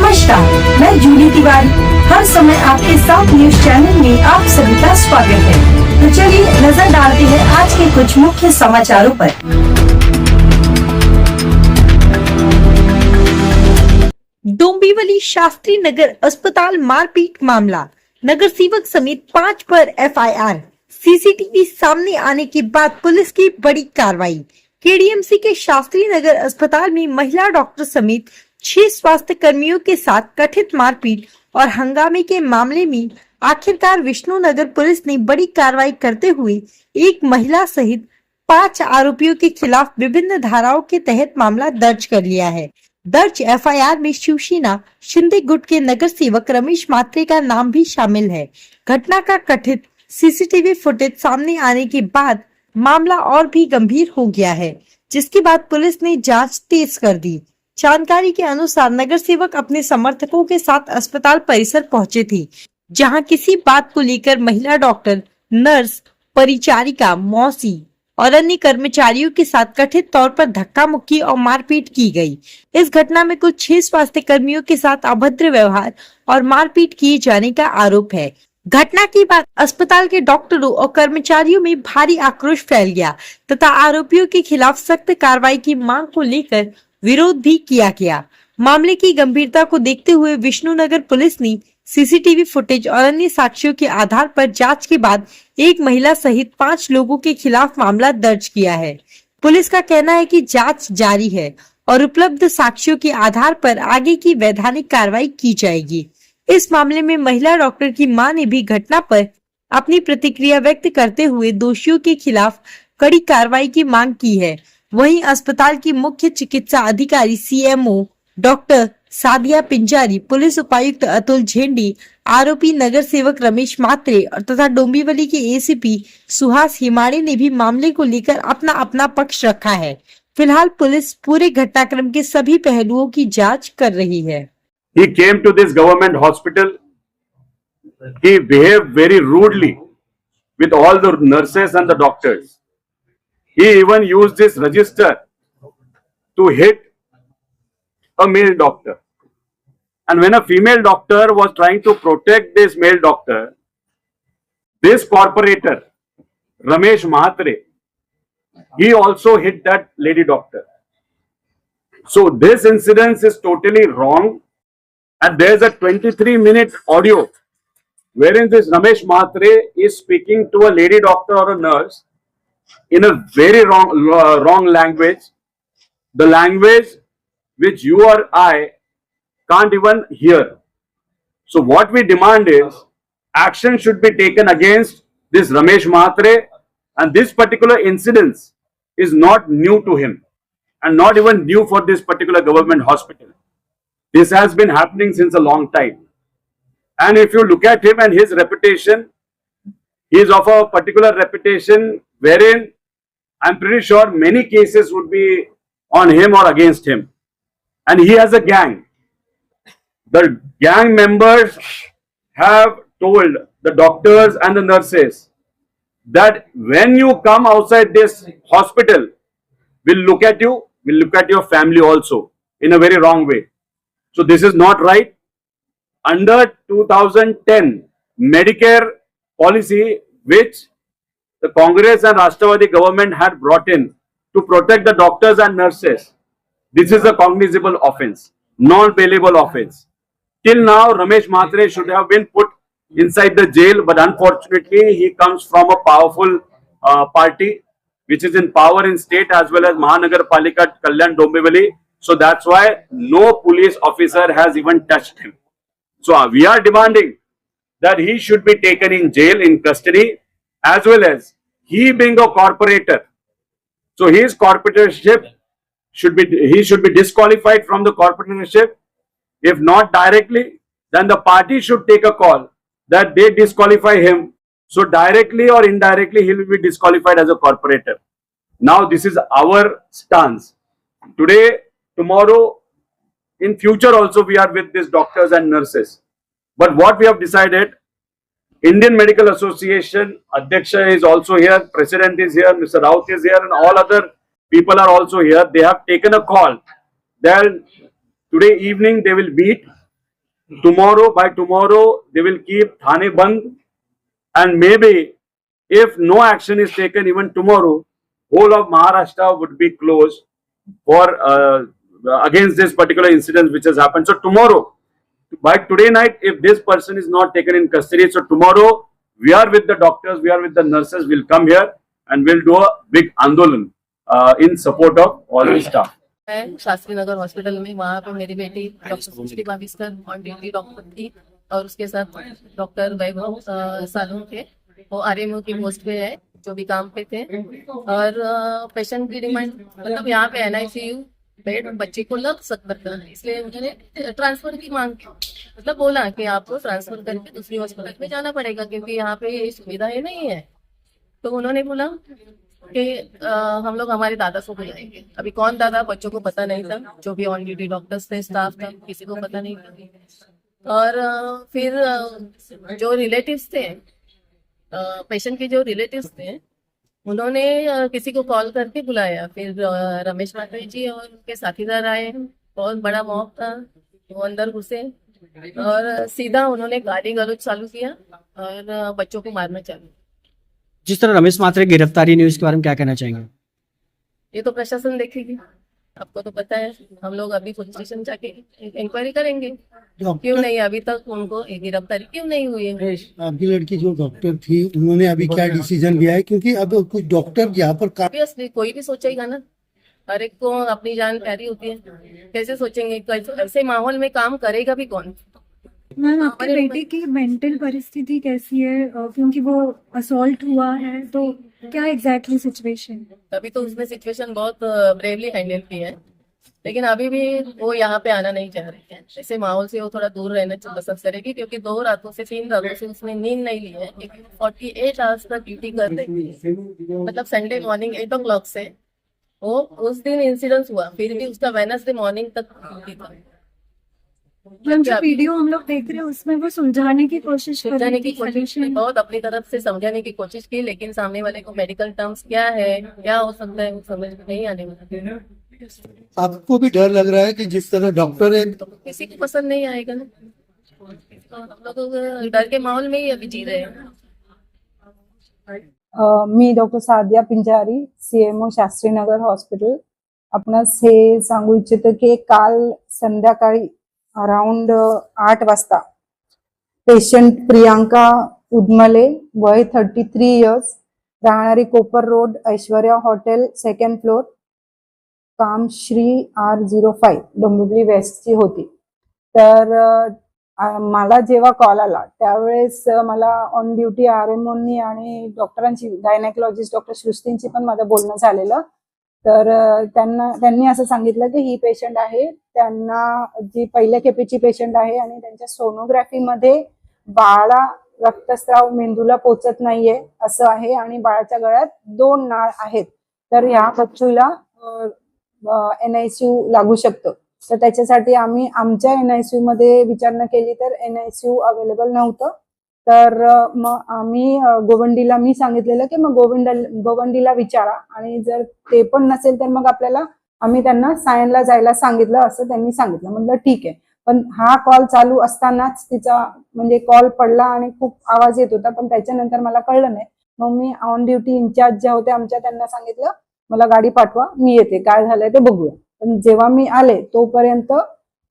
नमस्कार, मैं जूली तिवारी। हर समय आपके साथ न्यूज चैनल में आप सभी का स्वागत है। तो चलिए नजर डालते हैं आज के कुछ मुख्य समाचारों पर। डोंबिवली शास्त्री नगर अस्पताल मारपीट मामला, नगर सेवक समेत 5 पर एफआईआर। सीसीटीवी सामने आने के बाद पुलिस की बड़ी कार्रवाई। केडीएमसी के शास्त्री नगर अस्पताल में महिला डॉक्टर समेत 6 स्वास्थ्य कर्मियों के साथ कथित मारपीट और हंगामे के मामले में आखिरकार विष्णुनगर पुलिस ने बड़ी कार्रवाई करते हुए एक महिला सहित 5 आरोपियों के खिलाफ विभिन्न धाराओं के तहत मामला दर्ज कर लिया है। दर्ज एफआईआर में शिवसेना शिंदे गुट के नगर सेवक रमेश मात्रे का नाम भी शामिल है। घटना का कथित सीसीटीवी फुटेज सामने आने के बाद मामला और भी गंभीर हो गया है, जिसके बाद पुलिस ने जांच तेज कर दी। जानकारी के अनुसार नगर सेवक अपने समर्थकों के साथ अस्पताल परिसर पहुंचे थे, जहां किसी बात को लेकर महिला डॉक्टर, नर्स, परिचारिका, मौसी और अन्य कर्मचारियों के साथ कथित तौर पर धक्का मुक्की और मारपीट की गई। इस घटना में कुछ 6 स्वास्थ्य कर्मियों के साथ अभद्र व्यवहार और मारपीट किए जाने का आरोप है। घटना के बाद अस्पताल के डॉक्टरों और कर्मचारियों में भारी आक्रोश फैल गया तथा आरोपियों के खिलाफ सख्त कार्रवाई की मांग को लेकर विरोध भी किया गया। मामले की गंभीरता को देखते हुए विष्णुनगर पुलिस ने सीसीटीवी फुटेज और अन्य साक्ष्यों के आधार पर जांच के बाद एक महिला सहित 5 लोगों के खिलाफ मामला दर्ज किया है। पुलिस का कहना है कि जांच जारी है और उपलब्ध साक्ष्यों के आधार पर आगे की वैधानिक कार्रवाई की जाएगी। इस मामले में महिला डॉक्टर की मां ने भी घटना पर अपनी प्रतिक्रिया व्यक्त करते हुए दोषियों के खिलाफ कड़ी कार्रवाई की मांग की है। वहीं अस्पताल की मुख्य चिकित्सा अधिकारी CMO doctor Sadia Pinjari, police उपायुक्त अतुल झेंडी, आरोपी नगर सेवक रमेश मात्रे तथा डोंबिवली के एसीपी सुहास हिमाड़े ने भी मामले को लेकर अपना अपना पक्ष रखा है। फिलहाल पुलिस पूरे घटनाक्रम के सभी पहलुओं की जांच कर रही है। He came to this government hospital. He behaved very rudely with all the nurses and the doctors. He even used this register to hit a male doctor. And when a female doctor was trying to protect this male doctor, this corporator, Ramesh Mahatre, he also hit that lady doctor. So this incident is totally wrong. And there's a 23-minute audio wherein this Ramesh Mahatre is speaking to a lady doctor or a nurse in a very wrong language, the language which you or I can't even hear. So what we demand is action should be taken against this Ramesh Mahatre, and this particular incident is not new to him and not even new for this particular government hospital. This has been happening since a long time. And if you look at him and his reputation, he is of a particular reputation wherein I'm pretty sure many cases would be on him or against him. And he has a gang. The gang members have told the doctors and the nurses that when you come outside this hospital, we'll look at you, we'll look at your family also in a very wrong way. So this is not right. Under 2010 Medicare policy, which the Congress and Rashtrawadhi government had brought in to protect the doctors and nurses, this is a cognizable offence, non-bailable offence. Till now, Ramesh Mahatre should have been put inside the jail, but unfortunately, he comes from a powerful party which is in power in state as well as Mahanagar Palika Kalyan Dombivali. So that's why no police officer has even touched him. So we are demanding that he should be taken in jail, in custody, as well as he being a corporator. So his corporatorship should be disqualified from the corporatorship. If not directly, then the party should take a call that they disqualify him. So directly or indirectly, he will be disqualified as a corporator. Now this is our stance. Today, tomorrow, in future also we are with these doctors and nurses. But what we have decided, Indian Medical Association, Adhyaksha is also here, President is here, Mr. Raut is here, and all other people are also here. They have taken a call that today evening they will meet by tomorrow, they will keep Thane Band, and maybe if no action is taken even tomorrow, whole of Maharashtra would be closed for against this particular incident which has happened. So tomorrow, by today night, if this person is not taken in custody, so tomorrow we are with the doctors, we are with the nurses, we'll come here and we'll do a big andolan in support of all the staff. मैं Shastri Nagar hospital में, वहाँ पे मेरी बेटी doctor Srishti Baviskar on duty doctor थी और उसके साथ डॉक्टर वैभव सालून थे, वो आरएमओ की पोस्ट पे है, जो भी काम पे थे। और पेशेंट की डिमांड, मतलब यहाँ पे एनआईसीयू बेड बच्चे को लग सकता था, इसलिए उन्होंने ट्रांसफर की मांग की। मतलब बोला कि आपको ट्रांसफर करके दूसरी हॉस्पिटल में जाना पड़ेगा क्योंकि यहाँ पे ये सुविधाएं नहीं है। तो उन्होंने बोला कि हम लोग हमारे दादा से बुलाएंगे। अभी कौन दादा बच्चों को पता नहीं था, जो भी ऑन ड्यूटी डॉक्टर्स थे, स्टाफ था, किसी को पता नहीं था। और फिर जो रिलेटिव्स थे, पेशेंट के जो रिलेटिव्स थे, उन्होंने किसी को कॉल करके बुलाया। फिर रमेश माथुर जी और उनके साथीदार आए, बहुत बड़ा मॉब था, वो अंदर घुसे और सीधा उन्होंने गाली गलौज चालू किया और बच्चों को मारना चालू। जिस तरह रमेश माथुर की गिरफ्तारी न्यूज के बारे में क्या कहना चाहेंगे? ये तो प्रशासन देखेगी, आपको तो पता है। हम लोग अभी पुलिस स्टेशन जाके इंक्वायरी करेंगे, क्यों नहीं अभी तक उनको गिरफ्तारी क्यों नहीं हुई है। आपकी लड़की जो डॉक्टर थी, उन्होंने अभी क्या डिसीजन लिया है? क्योंकि अब कुछ डॉक्टर यहाँ पर ऑब्वियसली कोई भी सोचेगा ना, हर एक को अपनी जान प्यारी होती है, कैसे सोचेंगे? ऐसे माहौल में काम करेगा भी कौन? मैम, आपके बेटे की मेंटल परिस्थिति कैसी है? क्योंकि वो असॉल्ट हुआ है, तो क्या एग्जैक्टली सिचुएशन? अभी तो उसने सिचुएशन बहुत ब्रेवली हैंडल की है, लेकिन अभी भी वो यहाँ पे आना नहीं चाह रही है। ऐसे माहौल से वो थोड़ा दूर रहना पसंद करेगी, क्योंकि 3 रातों से उसने नींद नहीं ली है। 48 आवर्स तक ड्यूटी कर रही है, मतलब संडे मॉर्निंग 8 o'clock से वो उस दिन इंसिडेंट हुआ, फिर भी उसका वेडनेसडे मॉर्निंग तक ड्यूटी था। मैम, जो वीडियो हम लोग देख रहे हैं उसमें वो सुलझाने की कोशिश कर समझाने रही की थी, कोशिश की, solution। बहुत अपनी तरफ से समझाने की कोशिश की, लेकिन सामने वाले को मेडिकल टर्म्स क्या है, क्या हो सकता है, वो समझ में नहीं आने वाला। आपको भी डर लग रहा है कि जिस तरह डॉक्टर है, तो किसी को पसंद नहीं आएगा ना। तो हम लोग डर के माहौल में ही अभी जी रहे हैं। मी doctor Sadia Pinjari, CMO Shastrinagar hospital. आपणास हे सांगू इच्छितो की काल संध्याकाळी अराउंड 8 वाजता पेशंट प्रियांका उदमले, वय 33 इयर्स, राहणारी Kopar road, Aishwarya hotel, 2nd floor, काम श्री R05 डोंबिवली वेस्टची होती। तर मला जेव्हा कॉल आला त्यावेळेस मला ऑन ड्युटी RMOनी आणि डॉक्टरांची, गायनेकोलॉजिस्ट डॉक्टर सृष्टींची पण माझं बोलणं झालेलं। तर त्यांनी असं सांगितलं की ही पेशंट आहे, त्यांना जी पहिल्या खेपेची पेशंट आहे आणि त्यांच्या सोनोग्राफीमध्ये बाळाला रक्तस्राव मेंदूला पोचत नाहीये असं आहे आणि बाळाच्या गळ्यात 2 नाळ आहेत। तर ह्या बच्चूला NICU लागू शकतं। तर त्याच्यासाठी आम्ही आमच्या NICU मध्ये विचारणा केली तर NICU अवेलेबल नव्हतं। तर मग आम्ही गोवंडीला, मी सांगितलेलं की मग गोवंडीला विचारा, आणि जर ते पण नसेल तर मग आम्ही त्यांना सायनला जायला सांगितलं, असं त्यांनी सांगितलं। म्हटलं ठीक आहे, पण हा कॉल चालू असतानाच तिचा म्हणजे कॉल पडला आणि खूप आवाज येत होता, पण त्याच्यानंतर मला कळलं नाही। मग मी ऑन ड्युटी इंचार्ज ज्या होत्या आमच्या, त्यांना सांगितलं मला गाडी पाठवा, मी येते, काय झालंय ते बघूया। पण जेव्हा मी आले तोपर्यंत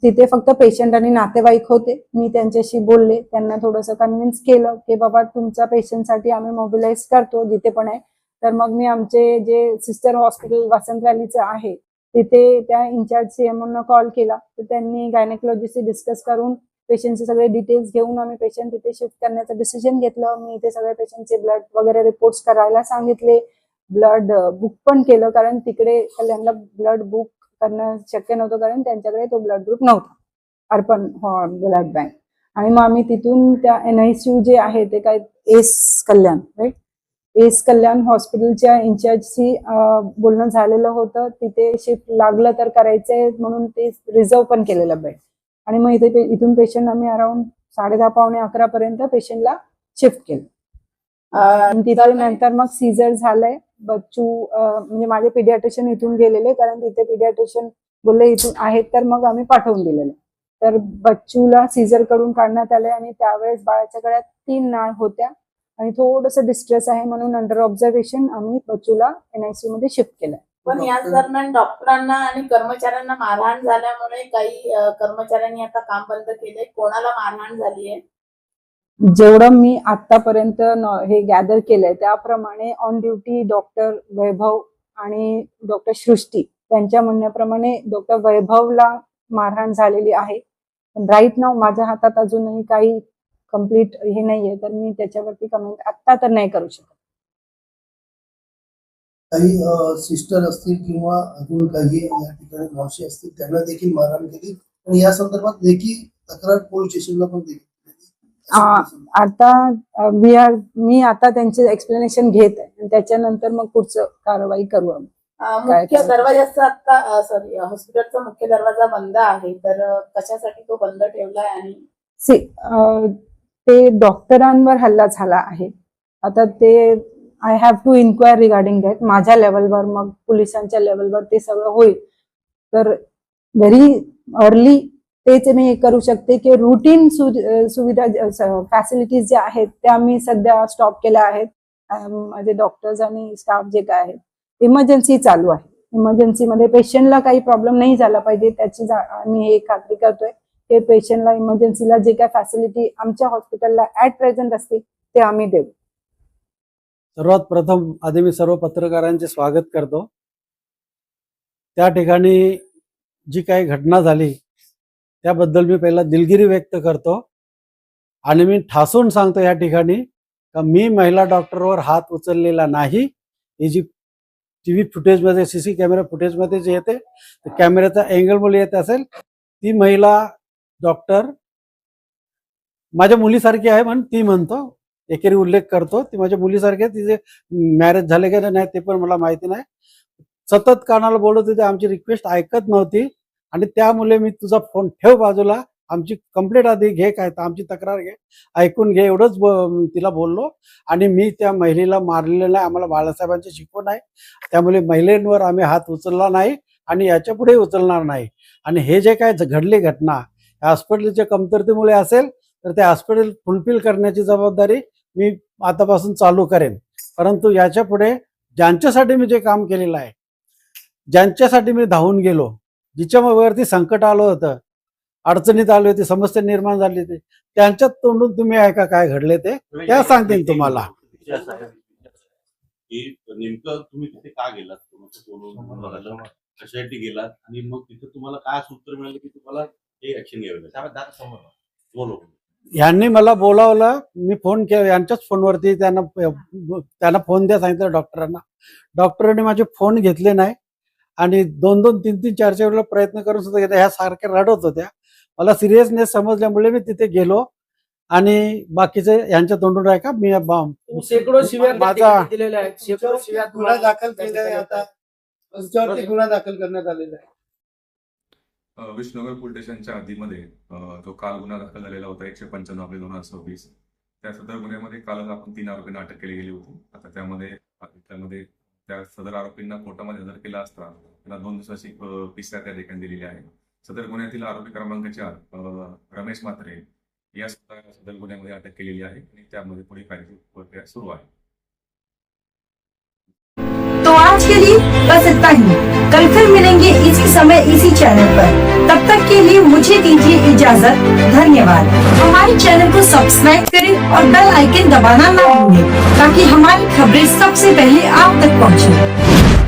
तिथे फक्त पेशंट आणि नातेवाईक होते। मी त्यांच्याशी बोलले, त्यांना थोडंसं कन्व्हिन्स केलं की बाबा तुमच्या पेशंटसाठी आम्ही मोबिलाइज करतो जिथे पण आहे। तर मग मी आमचे जे सिस्टर हॉस्पिटल वसंत व्हॅलीचं आहे तिथे त्या इंचार्ज CMOना कॉल केला, तर त्यांनी गायनेकोलॉजिस्टशी डिस्कस करून पेशंटचे सगळे डिटेल्स घेऊन आम्ही पेशंट तिथे शिफ्ट करण्याचं डिसिजन घेतलं। मी इथे सगळे पेशंटचे ब्लड वगैरे रिपोर्ट्स करायला सांगितले, ब्लड बुक पण केलं, कारण तिकडे कल्याणला ब्लड बुक करणं शक्य नव्हतं, कारण त्यांच्याकडे तो ब्लड ग्रुप नव्हता, अर्पण ब्लड बँक। आणि मग आम्ही तिथून त्या NICU जे आहे ते काय एस कल्याण, राईट, एस कल्याण हॉस्पिटलच्या इंचार्जशी बोलणं झालेलं होतं, तिथे शिफ्ट लागलं तर करायचंय म्हणून ते रिझर्व पण केलेलं बेड। आणि मग इथून पेशंट आम्ही अराउंड 10:30 पावणे 11 पर्यंत पेशंटला शिफ्ट केलं। तिथे नंतर मग सीझर झालंय। बच्चू म्हणजे माझे पिडियाट्रिशियन इथून गेलेले, कारण तिथे पिडियाट्रिशियन बोलले इथून आहेत, तर मग आम्ही पाठवून दिलेलं। तर बच्चूला सीझर कडून काढण्यात आले आणि त्यावेळेस बाळाच्या गळ्यात 3 नाळ होत्या आणि थोडंसं डिस्ट्रेस आहे म्हणून अंडर ऑब्झर्वेशन आम्ही बच्चूला NICU मध्ये शिफ्ट केलंय. पण याच दरम्यान डॉक्टरांना आणि कर्मचाऱ्यांना मारहाण झाल्यामुळे काही कर्मचाऱ्यांनी आता काम बंद केलंय. कोणाला मारहाण झाली आहे? जेवढं मी आतापर्यंत हे गॅदर केलंय त्याप्रमाणे ऑन ड्युटी डॉक्टर वैभव आणि डॉक्टर सृष्टी त्यांच्या म्हणण्याप्रमाणे डॉक्टर वैभवला मारहाण झालेली आहे. पण राईट नाव माझ्या हातात अजूनही काही कम्प्लीट हे नाहीये तर मी त्याच्यावरती कमेंट आत्ता तर नाही करू शकत. काही सिस्टर असतील किंवा अजून काही या ठिकाणी मावशी असतील त्यांना देखील मारहाण केली आणि या संदर्भात लेखी तक्रार पोलीस स्टेशनला पण दिली. आता मी आता त्यांचे एक्सप्लेनेशन घेत आहे आणि त्याच्यानंतर मग पुढचं कारवाई करू आम्ही. मुख्य दरवाजाचा आता हॉस्पिटलचा मुख्य दरवाजा बंद आहे तर कशासाठी तो बंद ठेवलाय? आणि ते डॉक्टरांवर हल्ला झाला आहे. आता ते I have to inquire regarding that. माझ्या लेवलवर मग पोलिसांच्या लेवलवर ते सगळं होईल तर व्हेरी अर्ली तेच मी हे करू शकते की रुटीन सुविधा फॅसिलिटीज ज्या आहेत त्या मी सध्या स्टॉप केल्या आहेत. माझे डॉक्टर्स आणि स्टाफ जे काय आहेत इमर्जन्सी चालू आहे. इमर्जन्सीमध्ये पेशंटला काही प्रॉब्लेम नाही झाला पाहिजे त्याची आम्ही हे खात्री करतोय की पेशंटला इमर्जन्सीला जे काय फॅसिलिटी आमच्या हॉस्पिटलला ऍट प्रेझेंट असतील ते आम्ही देऊ. सर्वात प्रथम आधी मी सर्व पत्रकारांचे स्वागत करतो. त्या ठिकाणी जी काही घटना झाली त्याबद्दल मी पहिला दिलगिरी व्यक्त करतो आणि मी ठासून सांगतो या ठिकाणी का मी महिला डॉक्टरवर हात उचललेला नाही. ही जी TV फुटेजमध्ये CC कॅमेरा फुटेजमध्ये जे येते कॅमेऱ्याचा अँगल मुळे येत असेल ती महिला डॉक्टर माझ्या मुलीसारखी आहे म्हणून ती म्हणतो एकेरी उल्लेख करतो. ती माझ्या मुलीसारखी आहे. तिचे मॅरेज झाले का नाही ते पण मला माहिती नाही. सतत कानाला बोलत होते आमची रिक्वेस्ट ऐकत नव्हती आणि त्यामुळे मी तुझा फोन ठेव बाजूला आमची कंप्लेंट आधी घे काय तर आमची तक्रार घे ऐकून घे एवढंच तिला बोललो आणि मी त्या महिलेला मारलेलं नाही. आम्हाला बाळासाहेबांची शिकवण आहे त्यामुळे महिलांवर आम्ही हात उचलला नाही आणि याच्या पुढे उचलणार नाही. आणि हे जे काय घडली घटना हॉस्पिटलच्या कमतरतेमुळे असेल तर ते हॉस्पिटल फुलफिल करण्याची जबाबदारी मी आतापासून चालू करेन. परंतु याच्या पुढे ज्यांच्यासाठी मी जे काम केलेलं आहे ज्यांच्यासाठी मी धावून गेलो जिच्यावरती संकट आलं होतं अडचणीत आली होती समस्या निर्माण झाली होती त्यांच्यात तोंडून तुम्ही ऐका काय घडले ते त्या सांगतील तुम्हाला. नेमकं तुम्ही तिथे का गेलात कशासाठी गेलात आणि मग तिथे तुम्हाला काय सूत्र मिळालं की तुम्हाला हे ऍक्शन घ्यावी लागेल? यांनी मला बोलावलं मी फोन केला यांच्याच फोनवरती त्यांना फोन द्या सांगितलं डॉक्टरांना. डॉक्टरांनी माझे फोन घेतले नाही आणि 2-2, 3-3, 4-4 वेळेला प्रयत्न करून सुद्धा घेतला. ह्या सारख्या रडत होत्या. मला सिरियसनेस समजल्यामुळे मी तिथे गेलो आणि बाकीचे यांच्या तोंडून आहे का मी शेकडो शिव्या माझा दिलेल्या आहेत. शेकडो शिव्या गुन्हा दाखल केला आहे. आता तुमच्यावरती गुन्हा दाखल करण्यात आलेला आहे. विष्णुनगर पोलीस स्टेशनच्या हद्दीमध्ये जो काल गुन्हा दाखल झालेला होता 195/2026 त्या सदर गुन्ह्यामध्ये काल आपण 3 आरोपींना अटक केली गेली होती. आता त्यामध्ये त्या सदर आरोपींना कोर्टामध्ये हजर केला असता त्यांना 2 दिवसाची PCR त्या ठिकाणी दिलेली आहे. सदर गुन्ह्यातील आरोपी क्रमांक 4 रमेश म्हात्रे या सदर गुन्ह्यामध्ये अटक केलेली आहे आणि त्यामध्ये पुढील प्रक्रिया सुरू आहे. तो आज के लिए बस इतना ही. कल फिर मिलेंगे इसी समय इसी चैनल पर. तब तक के लिए मुझे दीजिए इजाजत. धन्यवाद. हमारे चैनल को सब्सक्राइब करें और बेल आइकन दबाना ना भूलें ताकि हमारी खबरें सबसे पहले आप तक पहुंचे.